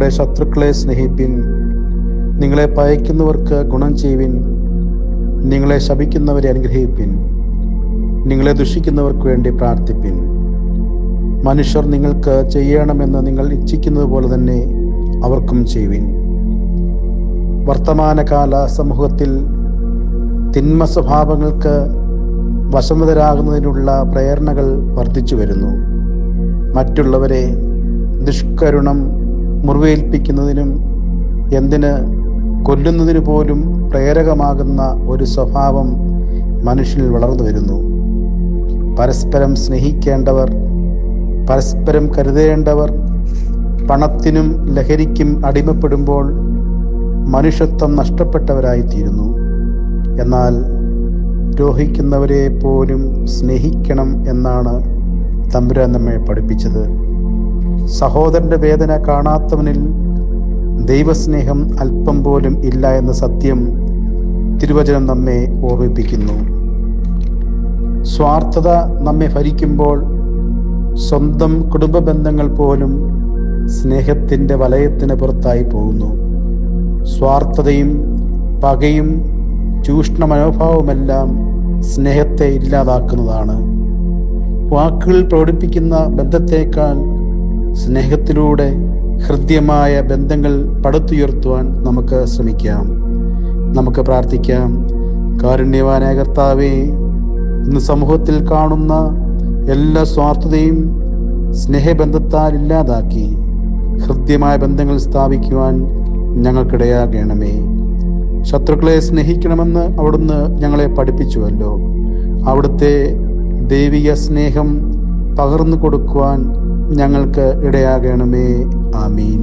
നിങ്ങളുടെ ശത്രുക്കളെ സ്നേഹിപ്പിൻ, നിങ്ങളെ പകയ്ക്കുന്നവർക്ക് ഗുണം ചെയ്യുവിൻ, നിങ്ങളെ ശപിക്കുന്നവരെ അനുഗ്രഹിപ്പിൻ, നിങ്ങളെ ദുഷിക്കുന്നവർക്ക് വേണ്ടി പ്രാർത്ഥിപ്പിൻ. മനുഷ്യർ നിങ്ങൾക്ക് ചെയ്യണമെന്ന് നിങ്ങൾ ഇച്ഛിക്കുന്നത് പോലെ തന്നെ അവർക്കും ചെയ്യുവിൻ. വർത്തമാനകാല സമൂഹത്തിൽ തിന്മ സ്വഭാവങ്ങൾക്ക് വശംവദരാകുന്നതിനുള്ള പ്രേരണകൾ വർദ്ധിച്ചു വരുന്നു. മറ്റുള്ളവരെ ദുഷ്കരുണം മുറിവേൽപ്പിക്കുന്നതിനും എന്തിന് കൊല്ലുന്നതിനു പോലും പ്രേരകമാകുന്ന ഒരു സ്വഭാവം മനുഷ്യനിൽ വളർന്നു വരുന്നു. പരസ്പരം സ്നേഹിക്കേണ്ടവർ, പരസ്പരം കരുതേണ്ടവർ പണത്തിനും ലഹരിക്കും അടിമപ്പെടുമ്പോൾ മനുഷ്യത്വം നഷ്ടപ്പെട്ടവരായിത്തീരുന്നു. എന്നാൽ ദ്രോഹിക്കുന്നവരെ പോലും സ്നേഹിക്കണം എന്നാണ് തമ്പുരാൻ നമ്മെ പഠിപ്പിച്ചത്. സഹോദരന്റെ വേദന കാണാത്തവനിൽ ദൈവസ്നേഹം അല്പം പോലും ഇല്ല എന്ന സത്യം തിരുവചനം നമ്മെ ഓർമ്മിപ്പിക്കുന്നു. സ്വാർത്ഥത നമ്മെ ഭരിക്കുമ്പോൾ സ്വന്തം കുടുംബ ബന്ധങ്ങൾ പോലും സ്നേഹത്തിൻ്റെ വലയത്തിന് പുറത്തായി പോകുന്നു. സ്വാർത്ഥതയും പകയും ചൂഷണ മനോഭാവവുമെല്ലാം സ്നേഹത്തെ ഇല്ലാതാക്കുന്നതാണ്. വാക്കുകൾ പ്രകടിപ്പിക്കുന്ന ബന്ധത്തേക്കാൾ സ്നേഹത്തിലൂടെ ഹൃദ്യമായ ബന്ധങ്ങൾ പടുത്തുയർത്തുവാൻ നമുക്ക് ശ്രമിക്കാം. നമുക്ക് പ്രാർത്ഥിക്കാം. കാരുണ്യവാനായ കർത്താവേ, ഇന്ന് സമൂഹത്തിൽ കാണുന്ന എല്ലാ സ്വാർത്ഥതയും സ്നേഹബന്ധത്താൽ ഇല്ലാതാക്കി ഹൃദ്യമായ ബന്ധങ്ങൾ സ്ഥാപിക്കുവാൻ ഞങ്ങൾക്കിടയാകണമേ. ശത്രുക്കളെ സ്നേഹിക്കണമെന്ന് അവിടുന്ന് ഞങ്ങളെ പഠിപ്പിച്ചുവല്ലോ. അവിടുത്തെ ദൈവിക സ്നേഹം പകർന്നു കൊടുക്കുവാൻ ഞങ്ങൾക്ക് ഇടയാകണമേ. ആമീൻ.